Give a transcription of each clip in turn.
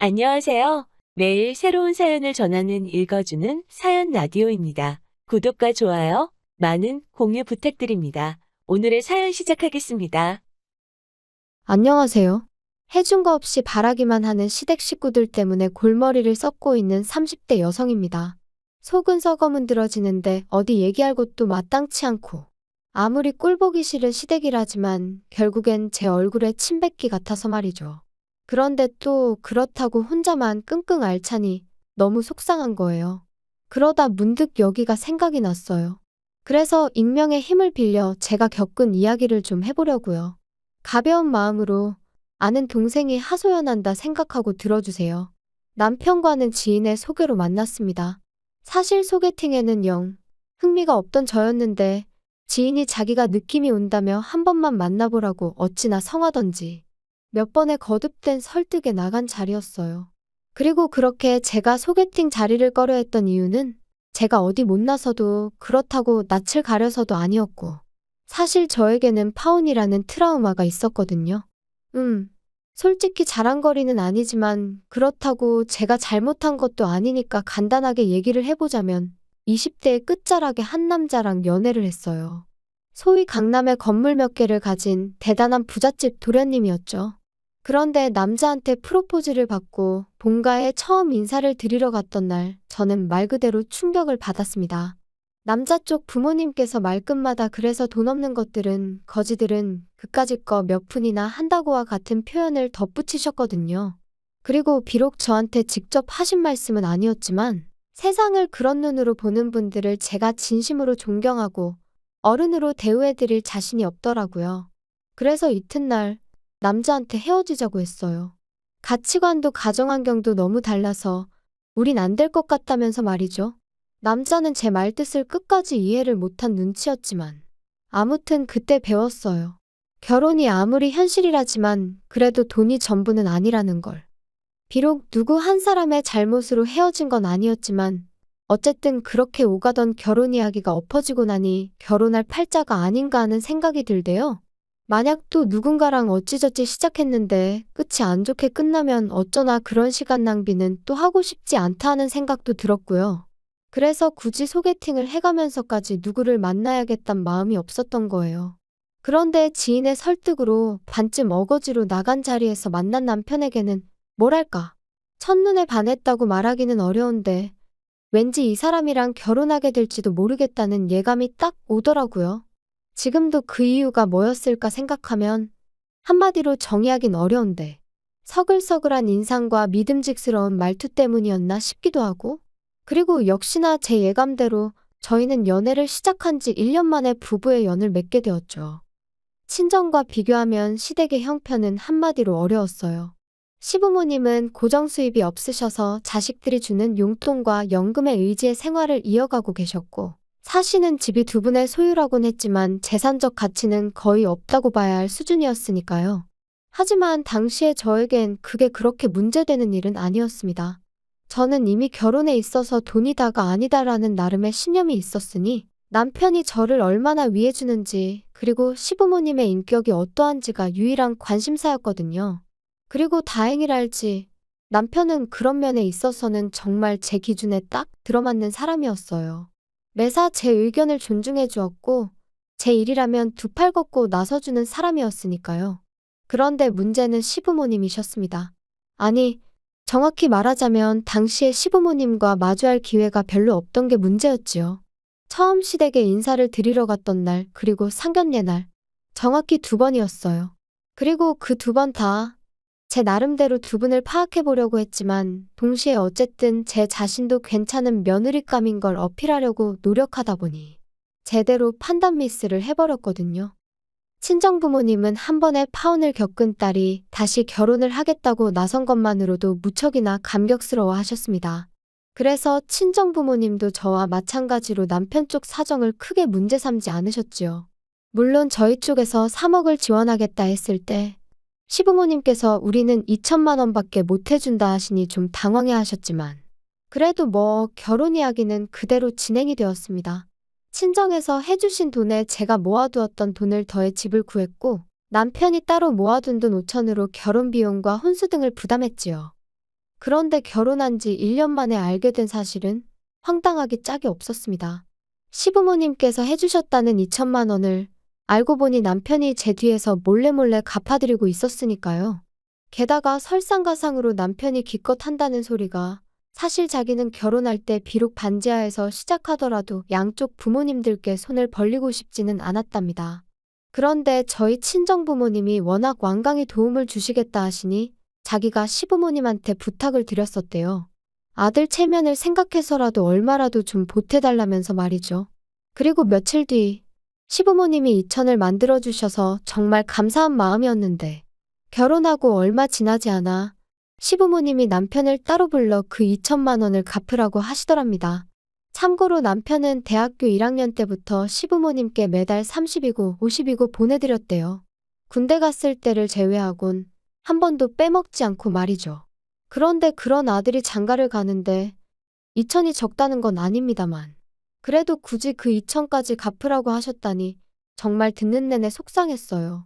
안녕하세요. 매일 새로운 사연을 전하는 읽어주는 사연 라디오입니다. 구독과 좋아요, 많은 공유 부탁드립니다. 오늘의 사연 시작하겠습니다. 안녕하세요. 해준 거 없이 바라기만 하는 시댁 식구들 때문에 골머리를 썩고 있는 30대 여성입니다. 속은 썩어 문드러지는데 어디 얘기할 곳도 마땅치 않고 아무리 꼴보기 싫은 시댁이라지만 결국엔 제 얼굴에 침 뱉기 같아서 말이죠. 그런데 또 그렇다고 혼자만 끙끙 앓자니 너무 속상한 거예요. 그러다 문득 여기가 생각이 났어요. 그래서 익명의 힘을 빌려 제가 겪은 이야기를 좀 해보려고요. 가벼운 마음으로 아는 동생이 하소연한다 생각하고 들어주세요. 남편과는 지인의 소개로 만났습니다. 사실 소개팅에는 영 흥미가 없던 저였는데 지인이 자기가 느낌이 온다며 한 번만 만나보라고 어찌나 성하던지 몇 번의 거듭된 설득에 나간 자리였어요. 그리고 그렇게 제가 소개팅 자리를 꺼려했던 이유는 제가 어디 못나서도 그렇다고 낯을 가려서도 아니었고 사실 저에게는 파혼이라는 트라우마가 있었거든요. 솔직히 자랑거리는 아니지만 그렇다고 제가 잘못한 것도 아니니까 간단하게 얘기를 해보자면 20대의 끝자락에 한 남자랑 연애를 했어요. 소위 강남에 건물 몇 개를 가진 대단한 부잣집 도련님이었죠. 그런데 남자한테 프로포즈를 받고 본가에 처음 인사를 드리러 갔던 날 저는 말 그대로 충격을 받았습니다. 남자 쪽 부모님께서 말끝마다 그래서 돈 없는 것들은 거지들은 그까짓 거 몇 푼이나 한다고와 같은 표현을 덧붙이셨거든요. 그리고 비록 저한테 직접 하신 말씀은 아니었지만 세상을 그런 눈으로 보는 분들을 제가 진심으로 존경하고 어른으로 대우해드릴 자신이 없더라고요. 그래서 이튿날 남자한테 헤어지자고 했어요. 가치관도 가정환경도 너무 달라서 우린 안 될 것 같다면서 말이죠. 남자는 제 말뜻을 끝까지 이해를 못한 눈치였지만 아무튼 그때 배웠어요. 결혼이 아무리 현실이라지만 그래도 돈이 전부는 아니라는 걸. 비록 누구 한 사람의 잘못으로 헤어진 건 아니었지만 어쨌든 그렇게 오가던 결혼 이야기가 엎어지고 나니 결혼할 팔자가 아닌가 하는 생각이 들대요. 만약 또 누군가랑 어찌저찌 시작했는데 끝이 안 좋게 끝나면 어쩌나 그런 시간 낭비는 또 하고 싶지 않다 하는 생각도 들었고요. 그래서 굳이 소개팅을 해가면서까지 누구를 만나야겠단 마음이 없었던 거예요. 그런데 지인의 설득으로 반쯤 어거지로 나간 자리에서 만난 남편에게는 뭐랄까, 첫눈에 반했다고 말하기는 어려운데 왠지 이 사람이랑 결혼하게 될지도 모르겠다는 예감이 딱 오더라고요. 지금도 그 이유가 뭐였을까 생각하면 한마디로 정의하긴 어려운데 서글서글한 인상과 믿음직스러운 말투 때문이었나 싶기도 하고 그리고 역시나 제 예감대로 저희는 연애를 시작한 지 1년 만에 부부의 연을 맺게 되었죠. 친정과 비교하면 시댁의 형편은 한마디로 어려웠어요. 시부모님은 고정 수입이 없으셔서 자식들이 주는 용돈과 연금에 의지해 생활을 이어가고 계셨고 사시는 집이 두 분의 소유라곤 했지만 재산적 가치는 거의 없다고 봐야 할 수준이었으니까요. 하지만 당시에 저에겐 그게 그렇게 문제되는 일은 아니었습니다. 저는 이미 결혼에 있어서 돈이 다가 아니다라는 나름의 신념이 있었으니 남편이 저를 얼마나 위해주는지 그리고 시부모님의 인격이 어떠한지가 유일한 관심사였거든요. 그리고 다행이랄지 남편은 그런 면에 있어서는 정말 제 기준에 딱 들어맞는 사람이었어요. 매사 제 의견을 존중해 주었고 제 일이라면 두 팔 걷고 나서주는 사람이었으니까요. 그런데 문제는 시부모님이셨습니다. 아니, 정확히 말하자면 당시에 시부모님과 마주할 기회가 별로 없던 게 문제였지요. 처음 시댁에 인사를 드리러 갔던 날 그리고 상견례 날 정확히 2번이었어요. 그리고 그 2번 다 제 나름대로 두 분을 파악해 보려고 했지만 동시에 어쨌든 제 자신도 괜찮은 며느리감인 걸 어필하려고 노력하다 보니 제대로 판단 미스를 해버렸거든요. 친정부모님은 한 번에 파혼을 겪은 딸이 다시 결혼을 하겠다고 나선 것만으로도 무척이나 감격스러워 하셨습니다. 그래서 친정부모님도 저와 마찬가지로 남편 쪽 사정을 크게 문제 삼지 않으셨지요. 물론 저희 쪽에서 3억을 지원하겠다 했을 때 시부모님께서 우리는 2천만 원밖에 못 해준다 하시니 좀 당황해 하셨지만 그래도 결혼 이야기는 그대로 진행이 되었습니다. 친정에서 해주신 돈에 제가 모아두었던 돈을 더해 집을 구했고 남편이 따로 모아둔 돈 5천으로 결혼 비용과 혼수 등을 부담했지요. 그런데 결혼한 지 1년 만에 알게 된 사실은 황당하기 짝이 없었습니다. 시부모님께서 해주셨다는 2천만 원을 알고 보니 남편이 제 뒤에서 몰래 갚아드리고 있었으니까요. 게다가 설상가상으로 남편이 기껏 한다는 소리가 사실 자기는 결혼할 때 비록 반지하에서 시작하더라도 양쪽 부모님들께 손을 벌리고 싶지는 않았답니다. 그런데 저희 친정부모님이 워낙 완강히 도움을 주시겠다 하시니 자기가 시부모님한테 부탁을 드렸었대요. 아들 체면을 생각해서라도 얼마라도 좀 보태달라면서 말이죠. 그리고 며칠 뒤 시부모님이 2천을 만들어주셔서 정말 감사한 마음이었는데 결혼하고 얼마 지나지 않아 시부모님이 남편을 따로 불러 그 2천만 원을 갚으라고 하시더랍니다. 참고로 남편은 대학교 1학년 때부터 시부모님께 매달 30이고 50이고 보내드렸대요. 군대 갔을 때를 제외하곤 한 번도 빼먹지 않고 말이죠. 그런데 그런 아들이 장가를 가는데 2천이 적다는 건 아닙니다만 그래도 굳이 그 2천까지 갚으라고 하셨다니 정말 듣는 내내 속상했어요.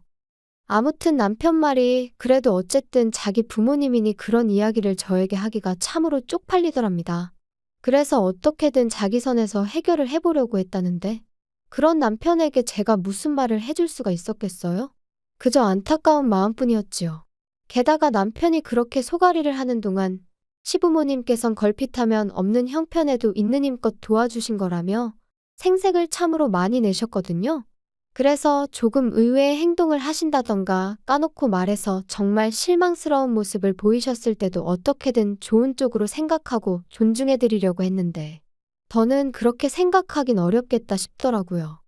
아무튼 남편 말이 그래도 어쨌든 자기 부모님이니 그런 이야기를 저에게 하기가 참으로 쪽팔리더랍니다. 그래서 어떻게든 자기 선에서 해결을 해보려고 했다는데 그런 남편에게 제가 무슨 말을 해줄 수가 있었겠어요? 그저 안타까운 마음뿐이었지요. 게다가 남편이 그렇게 소가리를 하는 동안 시부모님께선 걸핏하면 없는 형편에도 있는 힘껏 도와주신 거라며 생색을 참으로 많이 내셨거든요. 그래서 조금 의외의 행동을 하신다던가 까놓고 말해서 정말 실망스러운 모습을 보이셨을 때도 어떻게든 좋은 쪽으로 생각하고 존중해드리려고 했는데 더는 그렇게 생각하긴 어렵겠다 싶더라고요.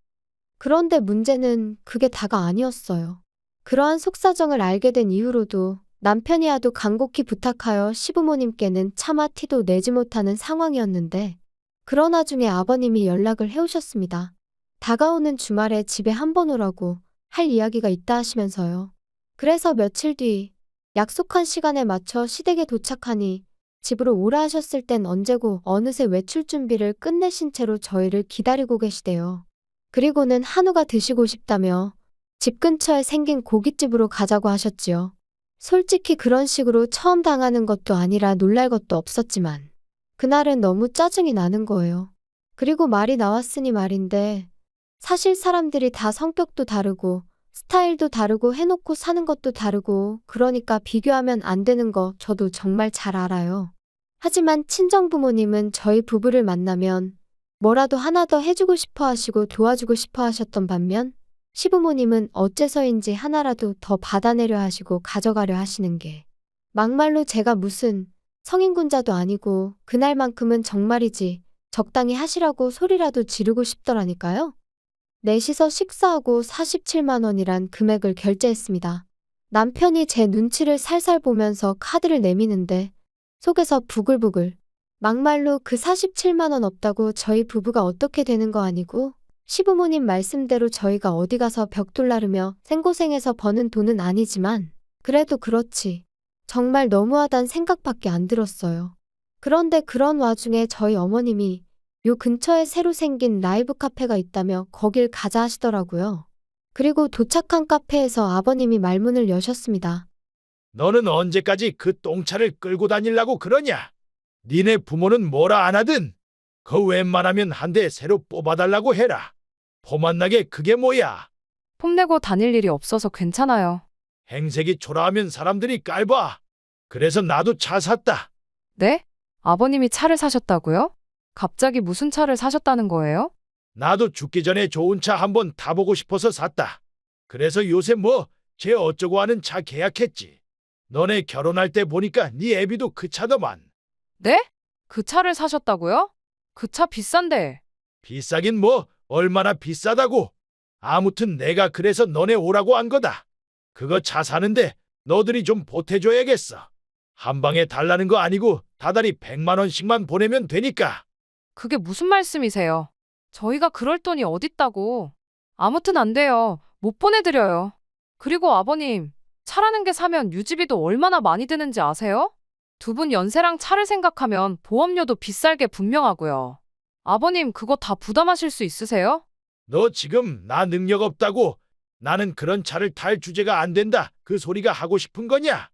그런데 문제는 그게 다가 아니었어요. 그러한 속사정을 알게 된 이후로도 남편이 하도 간곡히 부탁하여 시부모님께는 차마 티도 내지 못하는 상황이었는데 그러나 나중에 아버님이 연락을 해오셨습니다. 다가오는 주말에 집에 한번 오라고 할 이야기가 있다 하시면서요. 그래서 며칠 뒤 약속한 시간에 맞춰 시댁에 도착하니 집으로 오라 하셨을 땐 언제고 어느새 외출 준비를 끝내신 채로 저희를 기다리고 계시대요. 그리고는 한우가 드시고 싶다며 집 근처에 생긴 고깃집으로 가자고 하셨지요. 솔직히 그런 식으로 처음 당하는 것도 아니라 놀랄 것도 없었지만 그날은 너무 짜증이 나는 거예요. 그리고 말이 나왔으니 말인데 사실 사람들이 다 성격도 다르고 스타일도 다르고 해놓고 사는 것도 다르고 그러니까 비교하면 안 되는 거 저도 정말 잘 알아요. 하지만 친정부모님은 저희 부부를 만나면 뭐라도 하나 더 해주고 싶어 하시고 도와주고 싶어 하셨던 반면 시부모님은 어째서인지 하나라도 더 받아내려 하시고 가져가려 하시는 게 막말로 제가 무슨 성인군자도 아니고 그날만큼은 정말이지 적당히 하시라고 소리라도 지르고 싶더라니까요. 넷이서 식사하고 47만 원이란 금액을 결제했습니다. 남편이 제 눈치를 살살 보면서 카드를 내미는데 속에서 부글부글 막말로 그 47만 원 없다고 저희 부부가 어떻게 되는 거 아니고 시부모님 말씀대로 저희가 어디 가서 벽돌 나르며 생고생해서 버는 돈은 아니지만 그래도 그렇지. 정말 너무하단 생각밖에 안 들었어요. 그런데 그런 와중에 저희 어머님이 요 근처에 새로 생긴 라이브 카페가 있다며 거길 가자 하시더라고요. 그리고 도착한 카페에서 아버님이 말문을 여셨습니다. 너는 언제까지 그 똥차를 끌고 다니려고 그러냐? 니네 부모는 뭐라 안 하든 그 웬만하면 한 대 새로 뽑아달라고 해라. 포만나게 그게 뭐야? 폼내고 다닐 일이 없어서 괜찮아요. 행색이 초라하면 사람들이 깔봐. 그래서 나도 차 샀다. 네? 아버님이 차를 사셨다고요? 갑자기 무슨 차를 사셨다는 거예요? 나도 죽기 전에 좋은 차 한번 타보고 싶어서 샀다. 그래서 요새 뭐 쟤 어쩌고 하는 차 계약했지. 너네 결혼할 때 보니까 네 애비도 그 차더만. 네? 그 차를 사셨다고요? 그 차 비싼데. 비싸긴 뭐 얼마나 비싸다고. 아무튼 내가 그래서 너네 오라고 한 거다. 그거 차 사는데 너들이 좀 보태줘야겠어. 한 방에 달라는 거 아니고 다달이 100만 원씩만 보내면 되니까. 그게 무슨 말씀이세요? 저희가 그럴 돈이 어딨다고. 아무튼 안 돼요. 못 보내드려요. 그리고 아버님, 차라는 게 사면 유지비도 얼마나 많이 드는지 아세요? 두 분 연세랑 차를 생각하면 보험료도 비쌀 게 분명하고요. 아버님 그거 다 부담하실 수 있으세요? 너 지금 나 능력 없다고 나는 그런 차를 탈 주제가 안 된다 그 소리가 하고 싶은 거냐?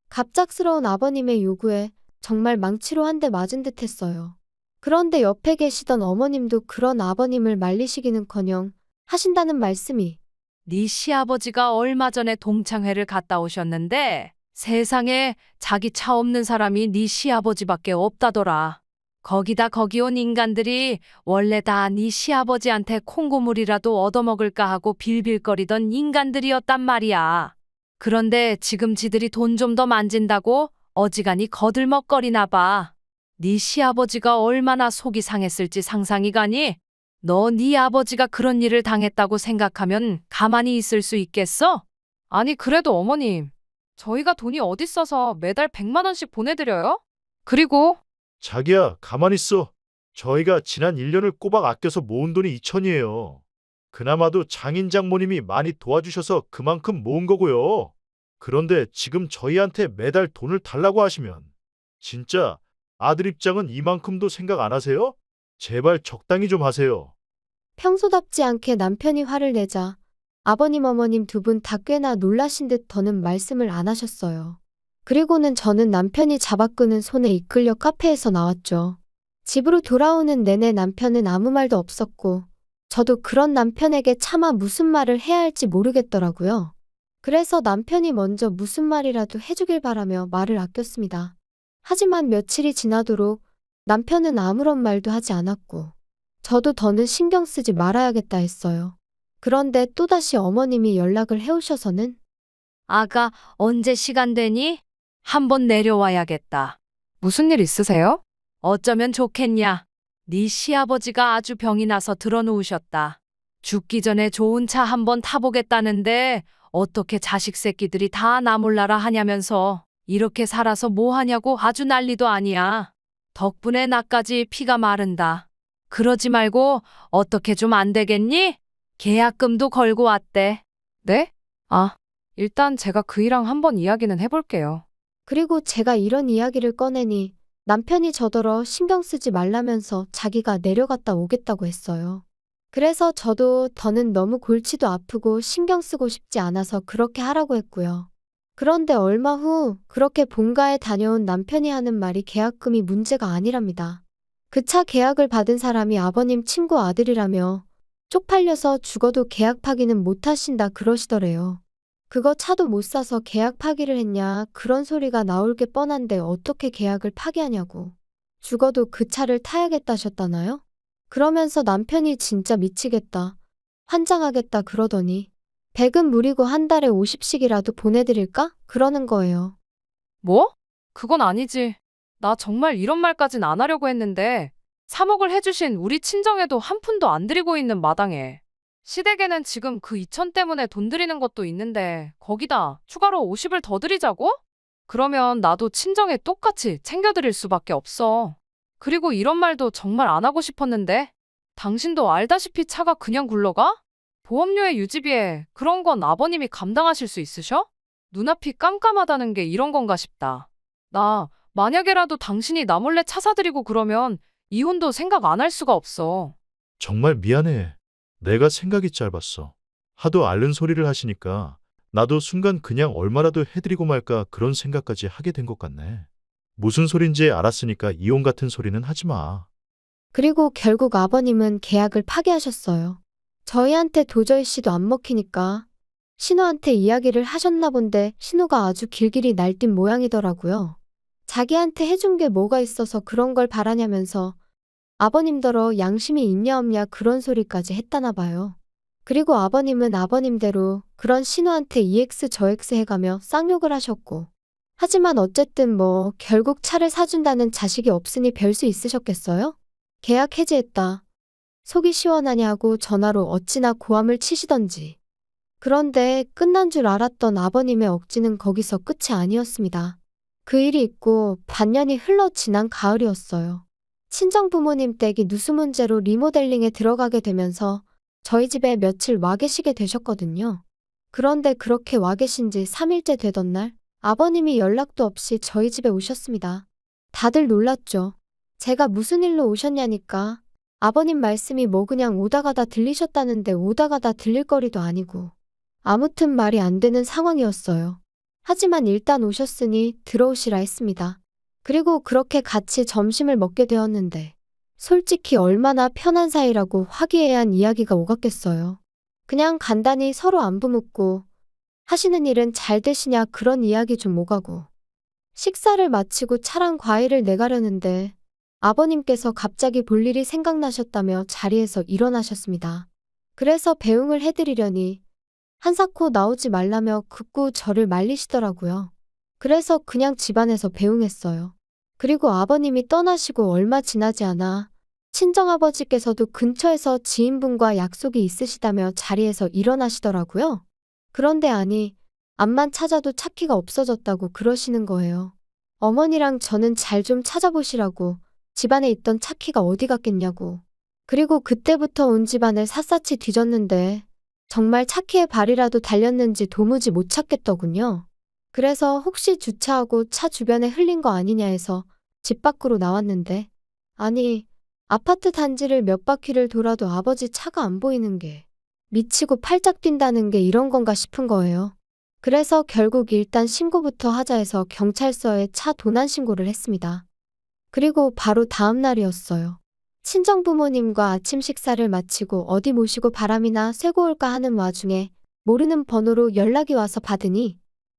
갑작스러운 아버님의 요구에 정말 망치로 한 대 맞은 듯 했어요. 그런데 옆에 계시던 어머님도 그런 아버님을 말리시기는커녕 하신다는 말씀이 네 시아버지가 얼마 전에 동창회를 갔다 오셨는데 세상에 자기 차 없는 사람이 네 시아버지밖에 없다더라. 거기다 거기 온 인간들이 원래 다 네 시아버지한테 콩고물이라도 얻어먹을까 하고 빌빌거리던 인간들이었단 말이야. 그런데 지금 지들이 돈 좀 더 만진다고 어지간히 거들먹거리나 봐. 네 시아버지가 얼마나 속이 상했을지 상상이 가니? 너 네 아버지가 그런 일을 당했다고 생각하면 가만히 있을 수 있겠어? 아니 그래도 어머님, 저희가 돈이 어딨어서 매달 100만 원씩 보내드려요? 그리고 자기야, 가만히 있어. 저희가 지난 1년을 꼬박 아껴서 모은 돈이 2천이에요. 그나마도 장인 장모님이 많이 도와주셔서 그만큼 모은 거고요. 그런데 지금 저희한테 매달 돈을 달라고 하시면 진짜 아들 입장은 이만큼도 생각 안 하세요? 제발 적당히 좀 하세요. 평소답지 않게 남편이 화를 내자 아버님 어머님 두 분 다 꽤나 놀라신 듯 더는 말씀을 안 하셨어요. 그리고는 저는 남편이 잡아끄는 손에 이끌려 카페에서 나왔죠. 집으로 돌아오는 내내 남편은 아무 말도 없었고 저도 그런 남편에게 차마 무슨 말을 해야 할지 모르겠더라고요. 그래서 남편이 먼저 무슨 말이라도 해주길 바라며 말을 아꼈습니다. 하지만 며칠이 지나도록 남편은 아무런 말도 하지 않았고 저도 더는 신경 쓰지 말아야겠다 했어요. 그런데 또다시 어머님이 연락을 해오셔서는 아가 언제 시간 되니? 한번 내려와야겠다. 무슨 일 있으세요? 어쩌면 좋겠냐? 네 시아버지가 아주 병이 나서 들어누우셨다. 죽기 전에 좋은 차 한번 타보겠다는데 어떻게 자식 새끼들이 다 나 몰라라 하냐면서 이렇게 살아서 뭐 하냐고 아주 난리도 아니야. 덕분에 나까지 피가 마른다. 그러지 말고 어떻게 좀 안 되겠니? 계약금도 걸고 왔대. 네? 아, 일단 제가 그이랑 한번 이야기는 해볼게요. 그리고 제가 이런 이야기를 꺼내니 남편이 저더러 신경 쓰지 말라면서 자기가 내려갔다 오겠다고 했어요. 그래서 저도 더는 너무 골치도 아프고 신경 쓰고 싶지 않아서 그렇게 하라고 했고요. 그런데 얼마 후 그렇게 본가에 다녀온 남편이 하는 말이 계약금이 문제가 아니랍니다. 그 차 계약을 받은 사람이 아버님 친구 아들이라며 쪽팔려서 죽어도 계약 파기는 못 하신다 그러시더래요. 그거 차도 못 사서 계약 파기를 했냐 그런 소리가 나올 게 뻔한데 어떻게 계약을 파기하냐고. 죽어도 그 차를 타야겠다셨다나요? 그러면서 남편이 진짜 미치겠다, 환장하겠다 그러더니 배금 무리고 한 달에 50씩이라도 보내드릴까? 그러는 거예요. 뭐? 그건 아니지. 나 정말 이런 말까진 안 하려고 했는데 3억을 해주신 우리 친정에도 한 푼도 안 드리고 있는 마당에 시댁에는 지금 그 2천 때문에 돈 드리는 것도 있는데 거기다 추가로 50을 더 드리자고? 그러면 나도 친정에 똑같이 챙겨드릴 수밖에 없어. 그리고 이런 말도 정말 안 하고 싶었는데 당신도 알다시피 차가 그냥 굴러가? 보험료에 유지비에 그런 건 아버님이 감당하실 수 있으셔? 눈앞이 깜깜하다는 게 이런 건가 싶다. 나 만약에라도 당신이 나 몰래 차 사드리고 그러면 이혼도 생각 안 할 수가 없어. 정말 미안해. 내가 생각이 짧았어. 하도 앓는 소리를 하시니까 나도 순간 그냥 얼마라도 해드리고 말까 그런 생각까지 하게 된 것 같네. 무슨 소린지 알았으니까 이혼 같은 소리는 하지 마. 그리고 결국 아버님은 계약을 파기하셨어요. 저희한테 도저히 씨도 안 먹히니까 신우한테 이야기를 하셨나 본데 신우가 아주 길길이 날뛴 모양이더라고요. 자기한테 해준 게 뭐가 있어서 그런 걸 바라냐면서 아버님더러 양심이 있냐 없냐 그런 소리까지 했다나 봐요. 그리고 아버님은 아버님대로 그런 신우한테 EX 저X 해가며 쌍욕을 하셨고, 하지만 어쨌든 뭐 결국 차를 사준다는 자식이 없으니 별 수 있으셨겠어요? 계약 해지했다, 속이 시원하냐 하고 전화로 어찌나 고함을 치시던지. 그런데 끝난 줄 알았던 아버님의 억지는 거기서 끝이 아니었습니다. 그 일이 있고 반년이 흘러 지난 가을이었어요. 친정부모님 댁이 누수 문제로 리모델링에 들어가게 되면서 저희 집에 며칠 와 계시게 되셨거든요. 그런데 그렇게 와 계신 지 3일째 되던 날 아버님이 연락도 없이 저희 집에 오셨습니다. 다들 놀랐죠. 제가 무슨 일로 오셨냐니까 아버님 말씀이 뭐 그냥 오다 가다 들리셨다는데 오다 가다 들릴 거리도 아니고 아무튼 말이 안 되는 상황이었어요. 하지만 일단 오셨으니 들어오시라 했습니다. 그리고 그렇게 같이 점심을 먹게 되었는데 솔직히 얼마나 편한 사이라고 화기애애한 이야기가 오갔겠어요. 그냥 간단히 서로 안부 묻고 하시는 일은 잘 되시냐 그런 이야기 좀 오가고 식사를 마치고 차랑 과일을 내가려는데 아버님께서 갑자기 볼 일이 생각나셨다며 자리에서 일어나셨습니다. 그래서 배웅을 해드리려니 한사코 나오지 말라며 극구 저를 말리시더라고요. 그래서 그냥 집안에서 배웅했어요. 그리고 아버님이 떠나시고 얼마 지나지 않아 친정아버지께서도 근처에서 지인분과 약속이 있으시다며 자리에서 일어나시더라고요. 그런데 아니, 앞만 찾아도 차키가 없어졌다고 그러시는 거예요. 어머니랑 저는 잘 좀 찾아보시라고 집안에 있던 차키가 어디 갔겠냐고. 그리고 그때부터 온 집안을 샅샅이 뒤졌는데 정말 차키의 발이라도 달렸는지 도무지 못 찾겠더군요. 그래서 혹시 주차하고 차 주변에 흘린 거 아니냐 해서 집 밖으로 나왔는데 아니 아파트 단지를 몇 바퀴를 돌아도 아버지 차가 안 보이는 게 미치고 팔짝 뛴다는 게 이런 건가 싶은 거예요. 그래서 결국 일단 신고부터 하자 해서 경찰서에 차 도난 신고를 했습니다. 그리고 바로 다음 날이었어요. 친정부모님과 아침 식사를 마치고 어디 모시고 바람이나 쐬고 올까 하는 와중에 모르는 번호로 연락이 와서 받으니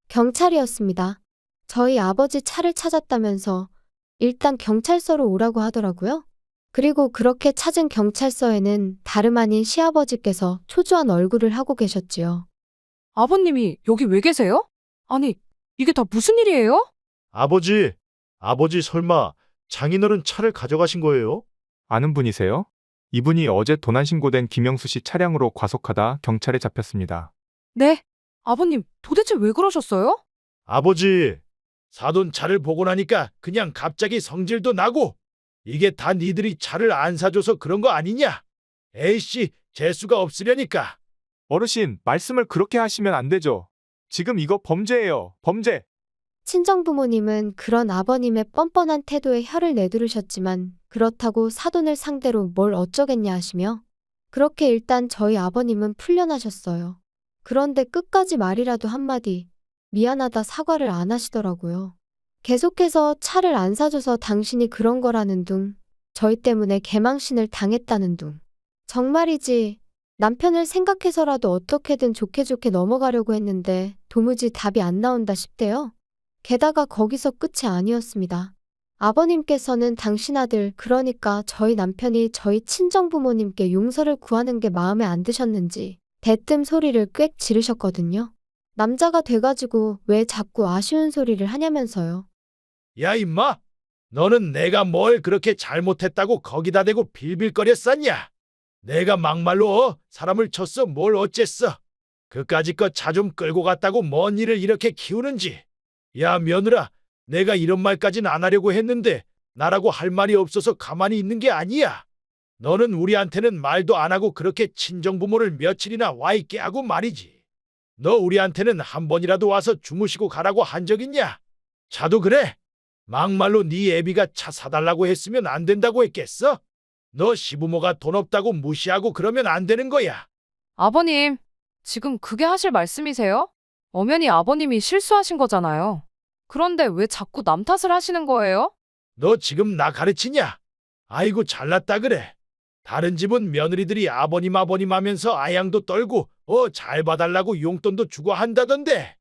경찰이었습니다. 저희 아버지 차를 찾았다면서 일단 경찰서로 오라고 하더라고요. 그리고 그렇게 찾은 경찰서에는 다름 아닌 시아버지께서 초조한 얼굴을 하고 계셨지요. 아버님이 여기 왜 계세요? 아니, 이게 다 무슨 일이에요? 아버지 설마 장인어른 차를 가져가신 거예요? 아는 분이세요? 이분이 어제 도난 신고된 김영수 씨 차량으로 과속하다 경찰에 잡혔습니다. 네. 아버님, 도대체 왜 그러셨어요? 아버지, 사돈 차를 보고 나니까 그냥 갑자기 성질도 나고 이게 다 니들이 차를 안 사줘서 그런 거 아니냐? 에이씨, 재수가 없으려니까. 어르신, 말씀을 그렇게 하시면 안 되죠. 지금 이거 범죄예요. 범죄. 친정부모님은 그런 아버님의 뻔뻔한 태도에 혀를 내두르셨지만 그렇다고 사돈을 상대로 뭘 어쩌겠냐 하시며 그렇게 일단 저희 아버님은 풀려나셨어요. 그런데 끝까지 말이라도 한마디 미안하다 사과를 안 하시더라고요. 계속해서 차를 안 사줘서 당신이 그런 거라는 둥, 저희 때문에 개망신을 당했다는 둥. 정말이지 남편을 생각해서라도 어떻게든 좋게 넘어가려고 했는데 도무지 답이 안 나온다 싶대요. 게다가 거기서 끝이 아니었습니다. 아버님께서는 당신 아들, 그러니까 저희 남편이 저희 친정부모님께 용서를 구하는 게 마음에 안 드셨는지 대뜸 소리를 꽥 지르셨거든요. 남자가 돼가지고 왜 자꾸 아쉬운 소리를 하냐면서요. 야 임마, 너는 내가 뭘 그렇게 잘못했다고 거기다 대고 빌빌거렸었냐? 내가 막말로 사람을 쳤어 뭘 어쨌어? 그까짓 거 차 좀 끌고 갔다고 뭔 일을 이렇게 키우는지. 야 며느라, 내가 이런 말까진 안 하려고 했는데 나라고 할 말이 없어서 가만히 있는 게 아니야. 너는 우리한테는 말도 안 하고 그렇게 친정부모를 며칠이나 와 있게 하고 말이지. 너 우리한테는 한 번이라도 와서 주무시고 가라고 한 적 있냐? 차도 그래. 막말로 네 애비가 차 사달라고 했으면 안 된다고 했겠어? 너 시부모가 돈 없다고 무시하고 그러면 안 되는 거야. 아버님, 지금 그게 하실 말씀이세요? 엄연히 아버님이 실수하신 거잖아요. 그런데 왜 자꾸 남 탓을 하시는 거예요? 너 지금 나 가르치냐? 아이고 잘났다 그래. 다른 집은 며느리들이 아버님 하면서 아양도 떨고 잘 봐달라고 용돈도 주고 한다던데.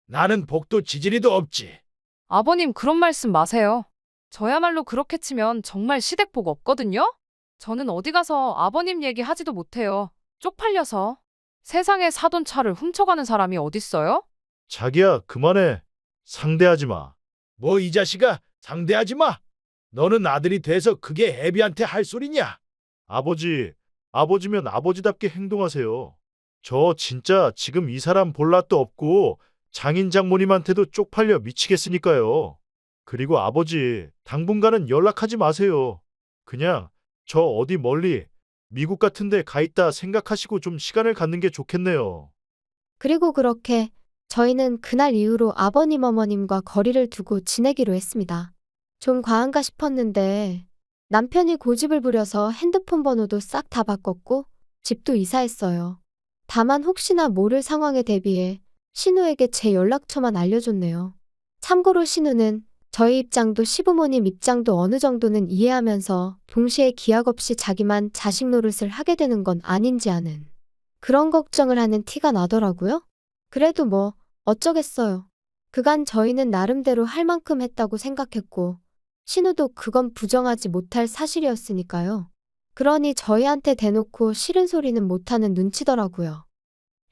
나는 복도 지지리도 없지. 아버님 그런 말씀 마세요. 저야말로 그렇게 치면 정말 시댁복 없거든요? 저는 어디 가서 아버님 얘기 하지도 못해요. 쪽팔려서. 세상에 사돈 차를 훔쳐가는 사람이 어딨어요? 자기야 그만해. 상대하지 마. 뭐 이 자식아 상대하지 마. 너는 아들이 돼서 그게 애비한테 할 소리냐? 아버지면 아버지답게 행동하세요. 저 진짜 지금 이 사람 볼 낯도 없고 장인 장모님한테도 쪽팔려 미치겠으니까요. 그리고 아버지, 당분간은 연락하지 마세요. 그냥 저 어디 멀리 미국 같은 데 가 있다 생각하시고 좀 시간을 갖는 게 좋겠네요. 그리고 그렇게 저희는 그날 이후로 아버님 어머님과 거리를 두고 지내기로 했습니다. 좀 과한가 싶었는데 남편이 고집을 부려서 핸드폰 번호도 싹 다 바꿨고 집도 이사했어요. 다만 혹시나 모를 상황에 대비해 신우에게 제 연락처만 알려줬네요. 참고로 신우는 저희 입장도 시부모님 입장도 어느 정도는 이해하면서 동시에 기약 없이 자기만 자식 노릇을 하게 되는 건 아닌지 아는 그런 걱정을 하는 티가 나더라고요. 그래도 뭐 어쩌겠어요. 그간 저희는 나름대로 할 만큼 했다고 생각했고 신우도 그건 부정하지 못할 사실이었으니까요. 그러니 저희한테 대놓고 싫은 소리는 못하는 눈치더라고요.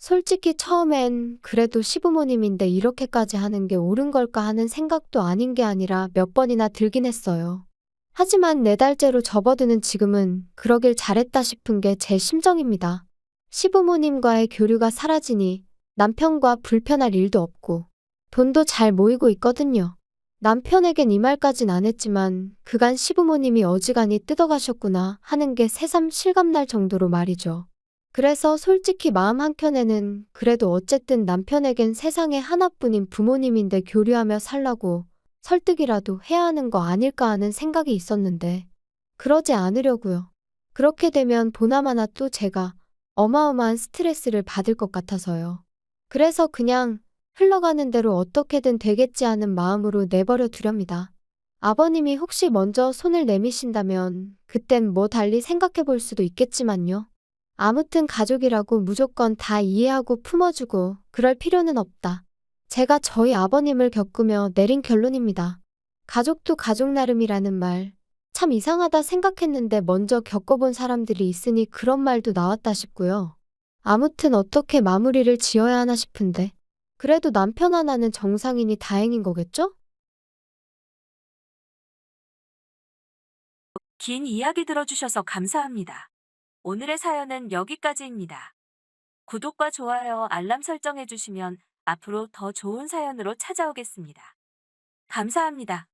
솔직히 처음엔 그래도 시부모님인데 이렇게까지 하는 게 옳은 걸까 하는 생각도 아닌 게 아니라 몇 번이나 들긴 했어요. 하지만 4달째로 접어드는 지금은 그러길 잘했다 싶은 게 제 심정입니다. 시부모님과의 교류가 사라지니 남편과 불편할 일도 없고 돈도 잘 모이고 있거든요. 남편에겐 이 말까진 안 했지만 그간 시부모님이 어지간히 뜯어가셨구나 하는 게 새삼 실감날 정도로 말이죠. 그래서 솔직히 마음 한켠에는 그래도 어쨌든 남편에겐 세상에 하나뿐인 부모님인데 교류하며 살라고 설득이라도 해야 하는 거 아닐까 하는 생각이 있었는데 그러지 않으려고요. 그렇게 되면 보나마나 또 제가 어마어마한 스트레스를 받을 것 같아서요. 그래서 그냥 흘러가는 대로 어떻게든 되겠지 하는 마음으로 내버려 두렵니다. 아버님이 혹시 먼저 손을 내미신다면 그땐 뭐 달리 생각해 볼 수도 있겠지만요. 아무튼 가족이라고 무조건 다 이해하고 품어주고 그럴 필요는 없다. 제가 저희 아버님을 겪으며 내린 결론입니다. 가족도 가족 나름이라는 말, 참 이상하다 생각했는데 먼저 겪어본 사람들이 있으니 그런 말도 나왔다 싶고요. 아무튼 어떻게 마무리를 지어야 하나 싶은데. 그래도 남편 하나는 정상이니 다행인 거겠죠? 긴 이야기 들어주셔서 감사합니다. 오늘의 사연은 여기까지입니다. 구독과 좋아요, 알람 설정해주시면 앞으로 더 좋은 사연으로 찾아오겠습니다. 감사합니다.